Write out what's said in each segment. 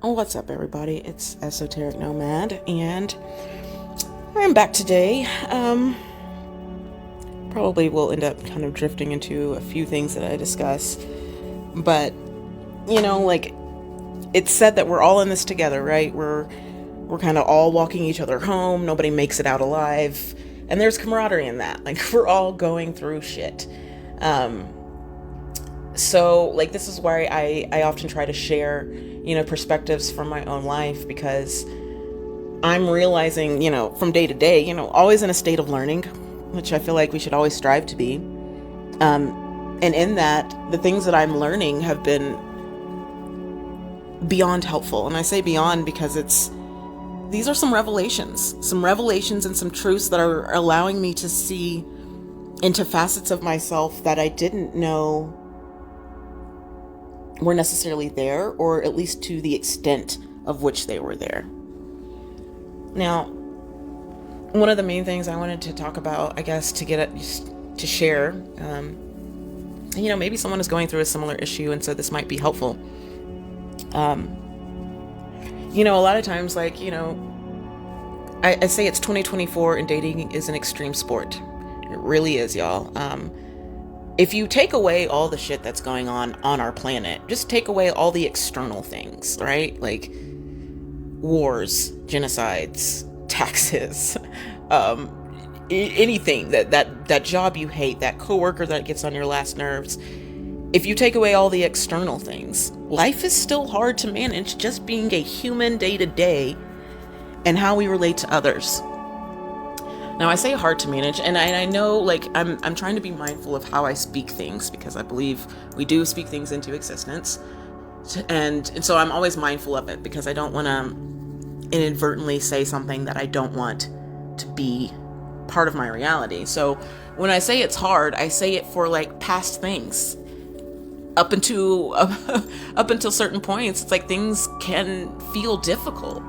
What's up, everybody? It's Esoteric Nomad, and I'm back today. Probably will end up kind of drifting into a few things that I discuss, but like it's said that we're all in this together, right? We're kind of all walking each other home. Nobody makes it out alive, and there's camaraderie in that. Like we're all going through shit. So like this is why I often try to share perspectives from my own life, because I'm realizing from day to day, always in a state of learning, which I feel like we should always strive to be. And in that, the things that I'm learning have been beyond helpful. And I say beyond because these are some revelations and some truths that are allowing me to see into facets of myself that I didn't know were necessarily there, or at least to the extent of which they were there. Now, one of the main things I wanted to talk about, I guess, to share, maybe someone is going through a similar issue, and so this might be helpful. A lot of times, I say it's 2024 and dating is an extreme sport. It really is, y'all. If you take away all the shit that's going on our planet, just take away all the external things, right? Like wars, genocides, taxes, anything that job you hate, that coworker that gets on your last nerves. If you take away all the external things, life is still hard to manage, just being a human day to day and how we relate to others. Now, I say hard to manage, and I know, I'm trying to be mindful of how I speak things, because I believe we do speak things into existence, and so I'm always mindful of it, because I don't want to inadvertently say something that I don't want to be part of my reality. So when I say it's hard, I say it for past things. Up until certain points, it's like things can feel difficult.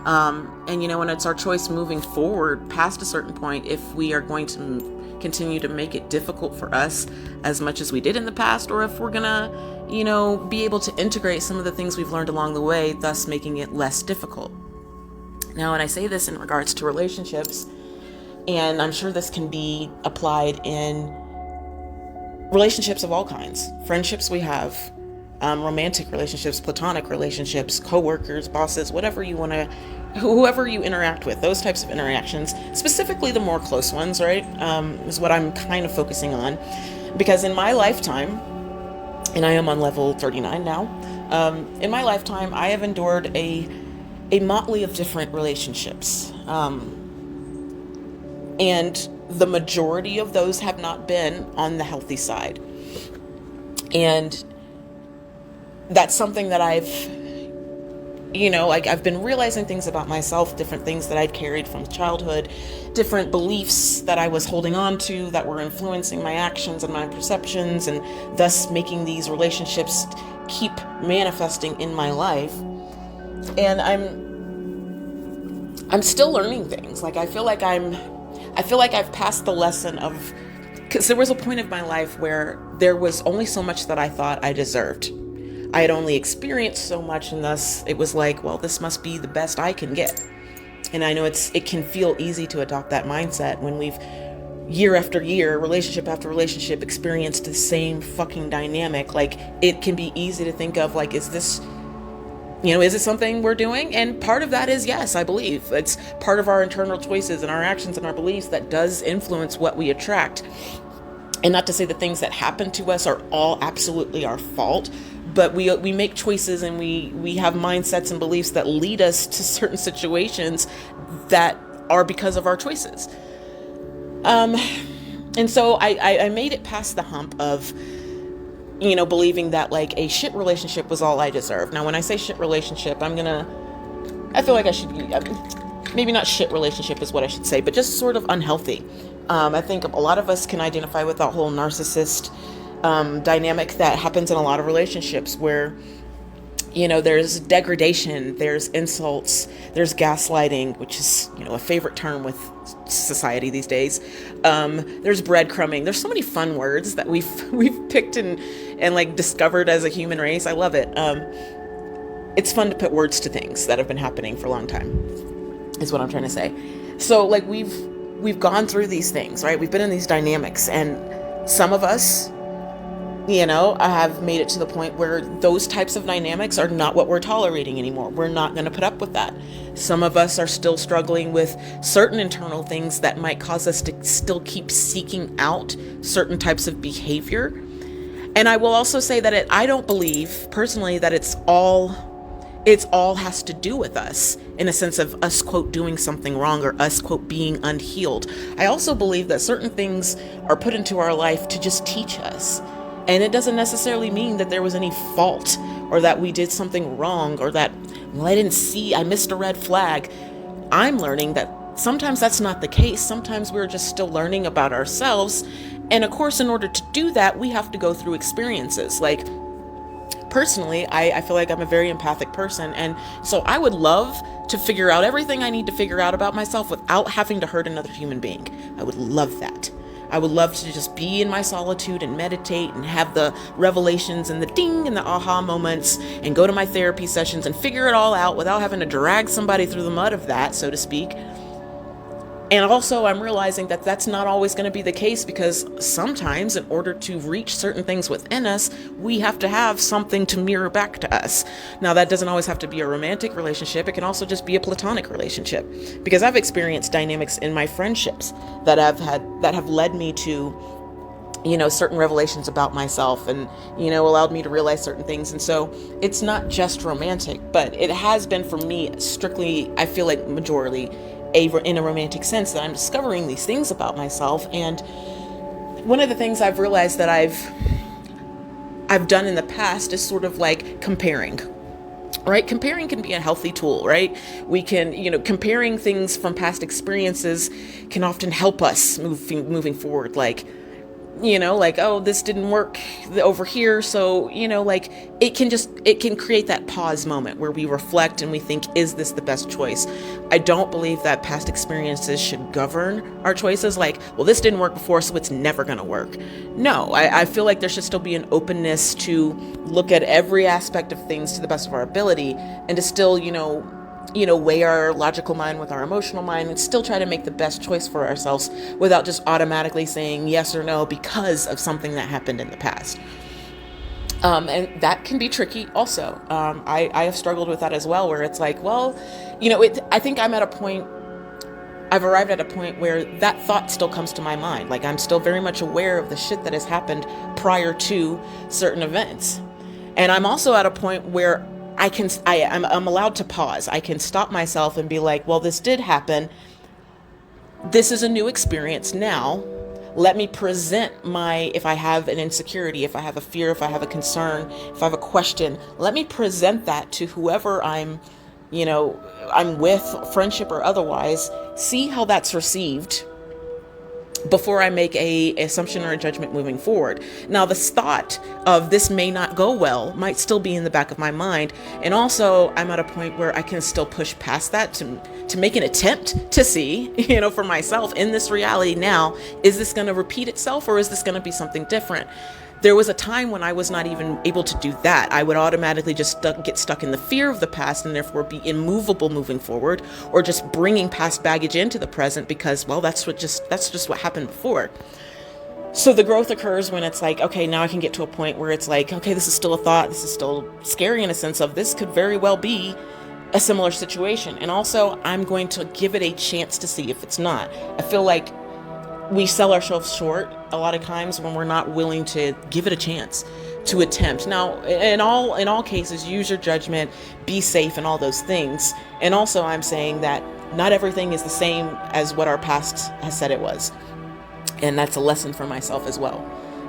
And when it's our choice moving forward past a certain point, if we are going to continue to make it difficult for us as much as we did in the past, or if we're gonna, be able to integrate some of the things we've learned along the way, thus making it less difficult. Now, and I say this in regards to relationships, and I'm sure this can be applied in relationships of all kinds, friendships we have, romantic relationships, platonic relationships, co-workers, bosses, whoever you interact with, those types of interactions, specifically the more close ones, right, is what I'm kind of focusing on. Because in my lifetime, and I am on level 39 now, in my lifetime, I have endured a motley of different relationships. And the majority of those have not been on the healthy side. And that's something that I've been realizing things about myself, different things that I'd carried from childhood, different beliefs that I was holding on to that were influencing my actions and my perceptions, and thus making these relationships keep manifesting in my life. And I'm still learning things. I feel like I've passed the lesson of, because there was a point of my life where there was only so much that I thought I deserved. I had only experienced so much, and thus it was like, well, this must be the best I can get. And I know it can feel easy to adopt that mindset when we've, year after year, relationship after relationship, experienced the same fucking dynamic. It can be easy to think of, is this, is it something we're doing? And part of that is, yes, I believe. It's part of our internal choices and our actions and our beliefs that does influence what we attract. And not to say the things that happen to us are all absolutely our fault, but we make choices, and we have mindsets and beliefs that lead us to certain situations that are because of our choices. And so I made it past the hump of, believing that a shit relationship was all I deserved. Now, when I say shit relationship, I feel like I should be, maybe not shit relationship is what I should say, but just sort of unhealthy. I think a lot of us can identify with that whole narcissist dynamic that happens in a lot of relationships, where there's degradation, there's insults, there's gaslighting, which is a favorite term with society these days. There's breadcrumbing. There's so many fun words that we've picked and discovered as a human race. I love it. it's fun to put words to things that have been happening for a long time, is what I'm trying to say. So like we've gone through these things, right? We've been in these dynamics, and some of us, I have made it to the point where those types of dynamics are not what we're tolerating anymore. We're not going to put up with that. Some of us are still struggling with certain internal things that might cause us to still keep seeking out certain types of behavior. And I will also say that I don't believe personally that it's all has to do with us, in a sense of us, quote, doing something wrong, or us, quote, being unhealed. I also believe that certain things are put into our life to just teach us. And it doesn't necessarily mean that there was any fault, or that we did something wrong, or that, well, I missed a red flag. I'm learning that sometimes that's not the case. Sometimes we're just still learning about ourselves. And of course, in order to do that, we have to go through experiences. Like, personally, I feel like I'm a very empathic person. And so I would love to figure out everything I need to figure out about myself without having to hurt another human being. I would love that. I would love to just be in my solitude and meditate and have the revelations and the ding and the aha moments, and go to my therapy sessions and figure it all out without having to drag somebody through the mud of that, so to speak. And also, I'm realizing that that's not always going to be the case, because sometimes in order to reach certain things within us, we have to have something to mirror back to us. Now, that doesn't always have to be a romantic relationship. It can also just be a platonic relationship, because I've experienced dynamics in my friendships that have led me to, certain revelations about myself, and, allowed me to realize certain things. And so it's not just romantic, but it has been for me strictly, I feel like majority, in a romantic sense, that I'm discovering these things about myself. And one of the things I've realized that I've done in the past is sort of like comparing, right? Comparing can be a healthy tool, right? We can, comparing things from past experiences can often help us moving forward. Like, oh, this didn't work over here. So, it can create that pause moment where we reflect and we think, is this the best choice? I don't believe that past experiences should govern our choices. Like, well, this didn't work before, so it's never going to work. No, I feel like there should still be an openness to look at every aspect of things to the best of our ability, and to still, weigh our logical mind with our emotional mind, and still try to make the best choice for ourselves without just automatically saying yes or no because of something that happened in the past. And that can be tricky also. I have struggled with that as well, where it's like, well, I think I've arrived at a point where that thought still comes to my mind. Like, I'm still very much aware of the shit that has happened prior to certain events. And I'm also at a point where I'm allowed to pause. I can stop myself and be like, well, this did happen. This is a new experience now. Let me present if I have an insecurity, if I have a fear, if I have a concern, if I have a question, let me present that to whoever I'm with, friendship or otherwise, see how that's received before I make a assumption or a judgment moving forward. Now, the thought of this may not go well might still be in the back of my mind. And also, I'm at a point where I can still push past that to make an attempt to see, for myself in this reality now, is this going to repeat itself, or is this going to be something different? There was a time when I was not even able to do that. I would automatically just get stuck in the fear of the past, and therefore be immovable moving forward, or just bringing past baggage into the present because, well, that's just what happened before. So the growth occurs when it's like, okay, now I can get to a point where it's like, okay, this is still a thought. This is still scary in a sense of this could very well be a similar situation. And also, I'm going to give it a chance to see if it's not. I feel like we sell ourselves short a lot of times when we're not willing to give it a chance to attempt. Now, in all cases, use your judgment, be safe, and all those things. And also, I'm saying that not everything is the same as what our past has said it was. And that's a lesson for myself as well.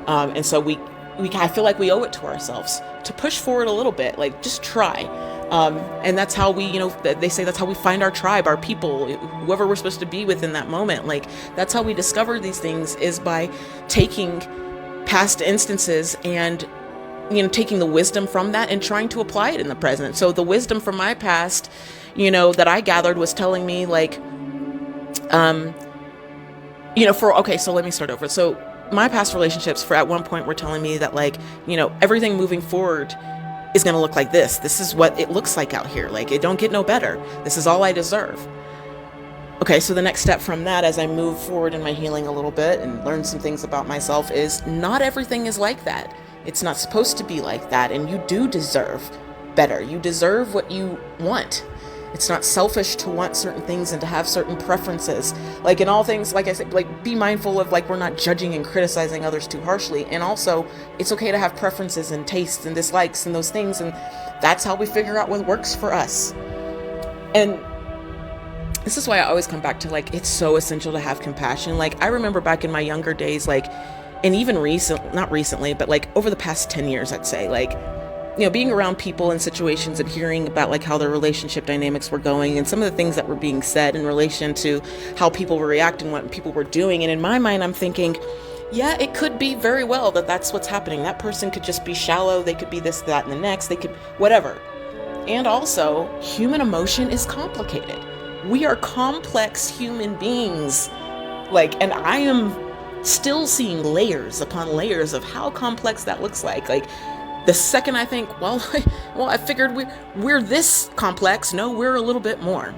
And so I feel like we owe it to ourselves to push forward a little bit, like just try. And that's how we, they say that's how we find our tribe, our people, whoever we're supposed to be with in that moment. Like, that's how we discover these things, is by taking past instances and, taking the wisdom from that and trying to apply it in the present. So the wisdom from my past, that I gathered was telling me like, so let me start over. So my past relationships at one point were telling me that, like, everything moving forward is going to look like this. This is what it looks like out here. Like, it don't get no better. This is all I deserve. Okay, so the next step from that, as I move forward in my healing a little bit and learn some things about myself, is not everything is like that. It's not supposed to be like that, and you do deserve better. You deserve what you want. It's not selfish to want certain things and to have certain preferences. Like, in all things, like I said, like, be mindful of, like, we're not judging and criticizing others too harshly. And also, it's okay to have preferences and tastes and dislikes and those things. And that's how we figure out what works for us. And this is why I always come back to, like, it's so essential to have compassion. Like, I remember back in my younger days, like, and even not recently, but like over the past 10 years, I'd say, like, you know, being around people and situations and hearing about like how their relationship dynamics were going and some of the things that were being said in relation to how people were reacting, what people were doing. And in my mind, I'm thinking, yeah, it could be very well that that's what's happening. That person could just be shallow. They could be this, that, and the next. They could, whatever. And also, human emotion is complicated. We are complex human beings. Like, and I am still seeing layers upon layers of how complex that looks like. Like, the second I think, well, I figured we're this complex. No, we're a little bit more.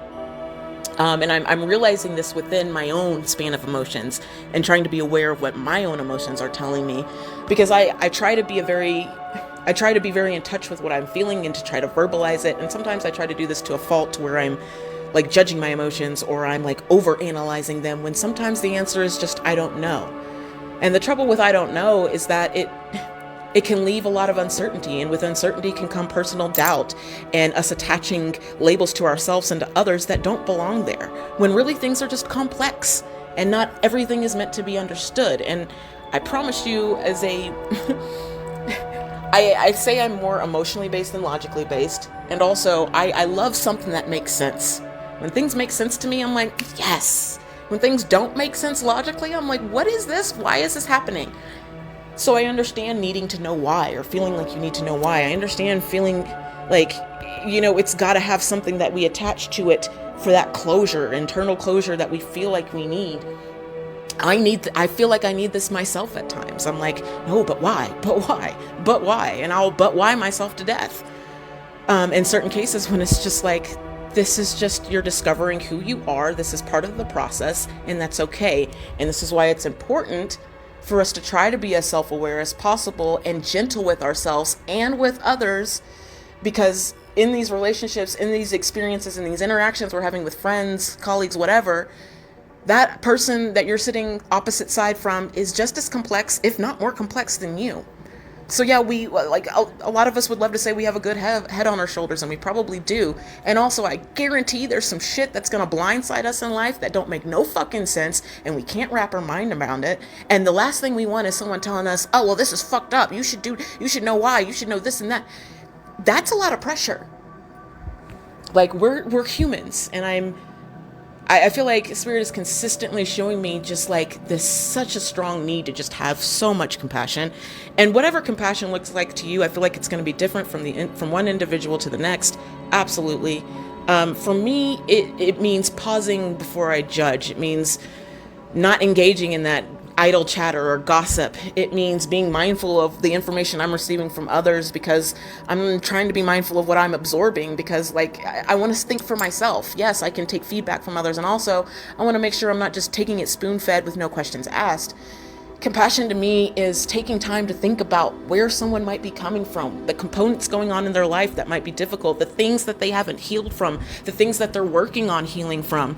And I'm realizing this within my own span of emotions and trying to be aware of what my own emotions are telling me, because I try to be very in touch with what I'm feeling and to try to verbalize it. And sometimes I try to do this to a fault, where I'm like judging my emotions or I'm like over analyzing them, when sometimes the answer is just, I don't know. And the trouble with I don't know is that it can leave a lot of uncertainty, and with uncertainty can come personal doubt and us attaching labels to ourselves and to others that don't belong there, when really things are just complex and not everything is meant to be understood. And I promise you, as I say I'm more emotionally based than logically based. And also I love something that makes sense. When things make sense to me, I'm like, yes. When things don't make sense logically, I'm like, what is this? Why is this happening? So I understand needing to know why, or feeling like you need to know why. I understand feeling like, you know, it's got to have something that we attach to it for that closure, internal closure that we feel like we need. I feel like I need this myself at times. I'm like, no, but why? But why? But why? And I'll but why myself to death. In certain cases, when it's just like, this is just, you're discovering who you are. This is part of the process, and that's okay. And this is why it's important for us to try to be as self-aware as possible and gentle with ourselves and with others, because in these relationships, in these experiences, in these interactions we're having with friends, colleagues, whatever, that person that you're sitting opposite side from is just as complex, if not more complex than you. So yeah, we, like, a lot of us would love to say we have a good head on our shoulders, and we probably do. And also, I guarantee there's some shit that's gonna blindside us in life that don't make no fucking sense, and we can't wrap our mind around it. And the last thing we want is someone telling us, oh, well, this is fucked up. You should know why. You should know this and that. That's a lot of pressure. Like, we're humans, and I feel like Spirit is consistently showing me just like this, such a strong need to just have so much compassion. And whatever compassion looks like to you, I feel like it's going to be different from one individual to the next. Absolutely. For me, it means pausing before I judge. It means not engaging in that idle chatter or gossip. It means being mindful of the information I'm receiving from others, because I'm trying to be mindful of what I'm absorbing, because like I want to think for myself. Yes, I can take feedback from others, and also I want to make sure I'm not just taking it spoon-fed with no questions asked. Compassion to me is taking time to think about where someone might be coming from, the components going on in their life that might be difficult, the things that they haven't healed from, the things that they're working on healing from.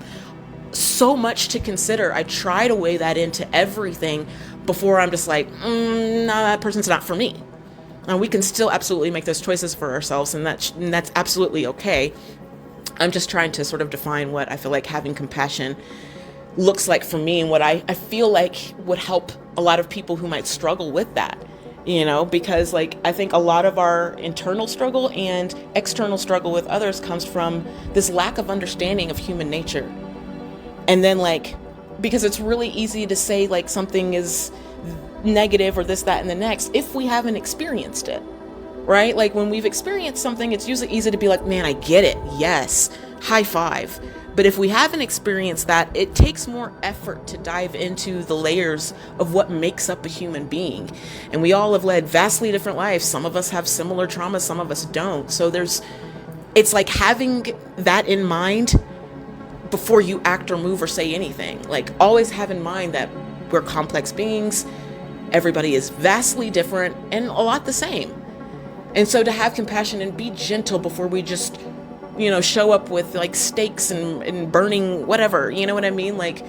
So much to consider. I try to weigh that into everything before I'm just like, nah, that person's not for me. And we can still absolutely make those choices for ourselves, and that's absolutely okay. I'm just trying to sort of define what I feel like having compassion looks like for me, and what I feel like would help a lot of people who might struggle with that, you know, because like I think a lot of our internal struggle and external struggle with others comes from this lack of understanding of human nature. And then like, because it's really easy to say like something is negative or this, that, and the next if we haven't experienced it, right? Like when we've experienced something, it's usually easy to be like, man, I get it. Yes, high five. But if we haven't experienced that, it takes more effort to dive into the layers of what makes up a human being. And we all have led vastly different lives. Some of us have similar traumas, some of us don't. So it's like having that in mind before you act or move or say anything. Like, always have in mind that we're complex beings. Everybody is vastly different and a lot the same. And so to have compassion and be gentle before we just, show up with like stakes and burning whatever, you know what I mean? Like,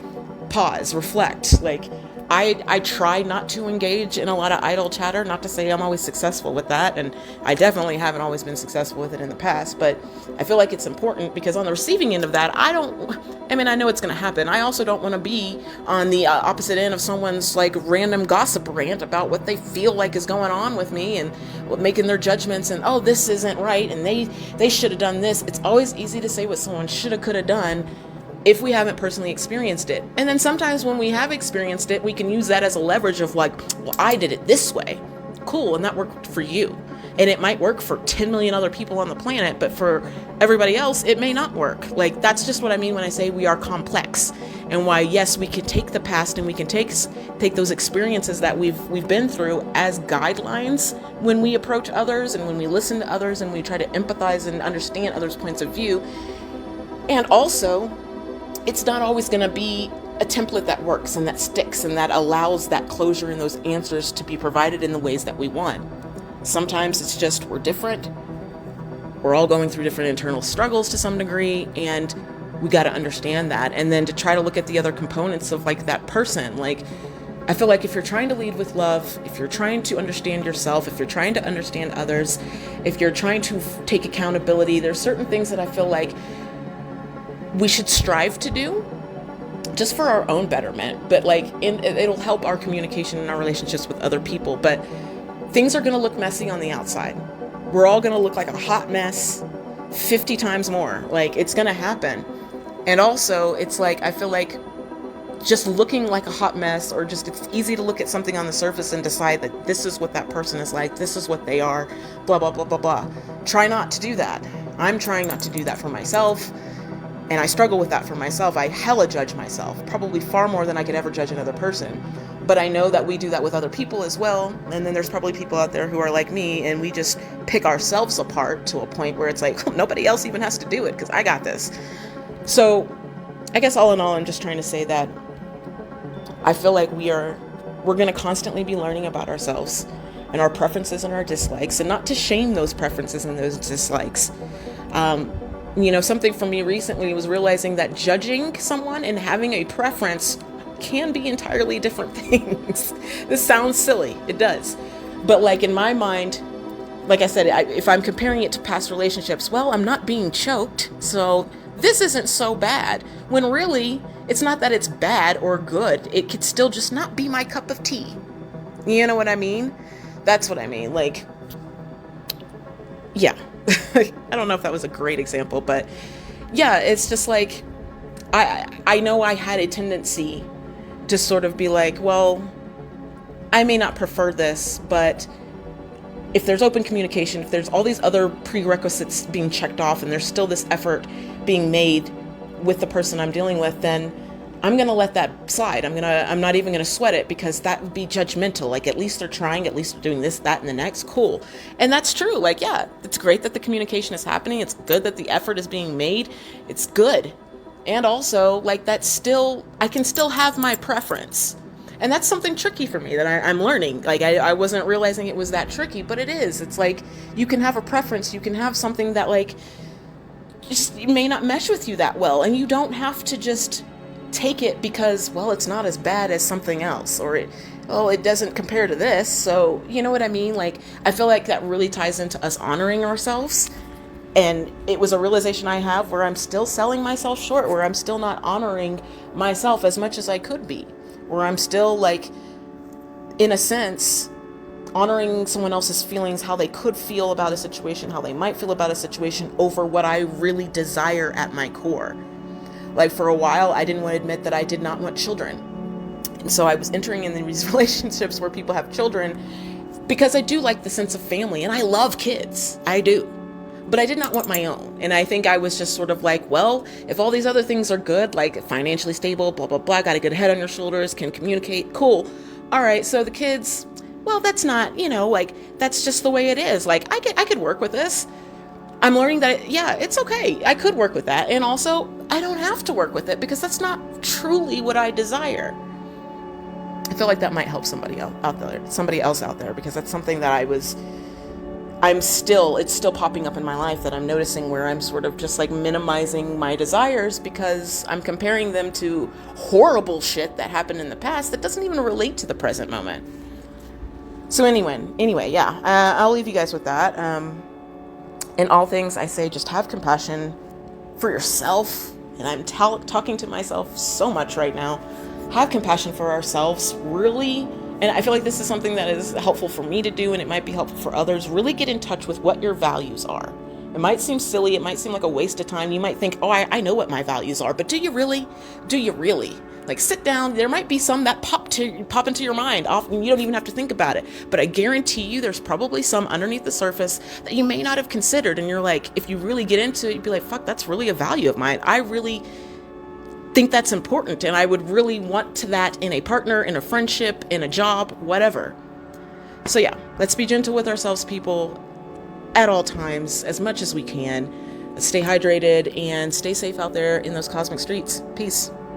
pause, reflect. Like, I try not to engage in a lot of idle chatter, not to say I'm always successful with that. And I definitely haven't always been successful with it in the past, but I feel like it's important because on the receiving end of that, I know it's going to happen. I also don't want to be on the opposite end of someone's like random gossip rant about what they feel like is going on with me and making their judgments and, oh, this isn't right. And they should have done this. It's always easy to say what someone should have, could have done if we haven't personally experienced it. And then sometimes when we have experienced it, we can use that as a leverage of like, well, I did it this way. Cool. And that worked for you. And it might work for 10 million other people on the planet, but for everybody else, it may not work. Like, that's just what I mean when I say we are complex, and why, yes, we can take the past and we can take those experiences that we've been through as guidelines when we approach others and when we listen to others and we try to empathize and understand others' points of view. And also, it's not always going to be a template that works and that sticks and that allows that closure and those answers to be provided in the ways that we want. Sometimes it's just we're different. We're all going through different internal struggles to some degree, and we got to understand that. And then to try to look at the other components of like that person. Like, I feel like if you're trying to lead with love, if you're trying to understand yourself, if you're trying to understand others, if you're trying to take accountability, there's certain things that I feel like we should strive to do just for our own betterment, but like it'll help our communication and our relationships with other people. But things are going to look messy on the outside. We're all going to look like a hot mess 50 times more. Like, it's going to happen. And also, it's like, I feel like just looking like a hot mess, or just, it's easy to look at something on the surface and decide that this is what that person is like, this is what they are, blah, blah, blah, blah, blah. Try not to do that. I'm trying not to do that for myself. And I struggle with that for myself. I hella judge myself, probably far more than I could ever judge another person. But I know that we do that with other people as well. And then there's probably people out there who are like me, and we just pick ourselves apart to a point where it's like, nobody else even has to do it because I got this. So I guess all in all, I'm just trying to say that I feel like we're going to constantly be learning about ourselves and our preferences and our dislikes, and not to shame those preferences and those dislikes. Something for me recently was realizing that judging someone and having a preference can be entirely different things. This sounds silly. It does. But like, in my mind, like I said, if I'm comparing it to past relationships, well, I'm not being choked, so this isn't so bad. When really, it's not that it's bad or good. It could still just not be my cup of tea. You know what I mean? That's what I mean. Like, yeah. I don't know if that was a great example, but yeah, it's just like, I know I had a tendency to sort of be like, well, I may not prefer this, but if there's open communication, if there's all these other prerequisites being checked off and there's still this effort being made with the person I'm dealing with, then I'm going to let that slide. I'm not even going to sweat it, because that would be judgmental. Like, at least they're trying, at least they're doing this, that, and the next. Cool. And that's true. Like, yeah, it's great that the communication is happening. It's good that the effort is being made. It's good. And also, like, I can still have my preference. And that's something tricky for me that I'm learning. Like, I wasn't realizing it was that tricky, but it is. It's like, you can have a preference. You can have something that, like, just may not mesh with you that well. And you don't have to just take it because, well, it's not as bad as something else, or it doesn't compare to this. So, you know what I mean? Like, I feel like that really ties into us honoring ourselves. And it was a realization I have where I'm still selling myself short, where I'm still not honoring myself as much as I could be, where I'm still, like, in a sense, honoring someone else's feelings, how they could feel about a situation, how they might feel about a situation, over what I really desire at my core. Like, for a while, I didn't want to admit that I did not want children. And so I was entering in these relationships where people have children because I do like the sense of family, and I love kids. I do. but I did not want my own. And I think I was just sort of like, well, if all these other things are good, like financially stable, blah, blah, blah, got a good head on your shoulders, can communicate, cool. All right, so the kids, well, that's not, like, that's just the way it is. Like, I could work with this. I'm learning that, yeah, it's okay. I could work with that. And also, I don't have to work with it because that's not truly what I desire. I feel like that might help somebody else out there, because that's something that it's still popping up in my life, that I'm noticing, where I'm sort of just like minimizing my desires because I'm comparing them to horrible shit that happened in the past that doesn't even relate to the present moment. So anyway, yeah, I'll leave you guys with that. In all things, I say just have compassion for yourself. And I'm talking to myself so much right now. Have compassion for ourselves, really. And I feel like this is something that is helpful for me to do, and it might be helpful for others. Really get in touch with what your values are. It might seem silly. It might seem like a waste of time. You might think, oh, I know what my values are. But do you really? Do you really? Like, sit down. There might be some that pop into your mind. Often you don't even have to think about it. But I guarantee you there's probably some underneath the surface that you may not have considered. And you're like, if you really get into it, you'd be like, fuck, that's really a value of mine. I really think that's important, and I would really want to that in a partner, in a friendship, in a job, whatever. So yeah, let's be gentle with ourselves, people, at all times, as much as we can. Stay hydrated and stay safe out there in those cosmic streets. Peace.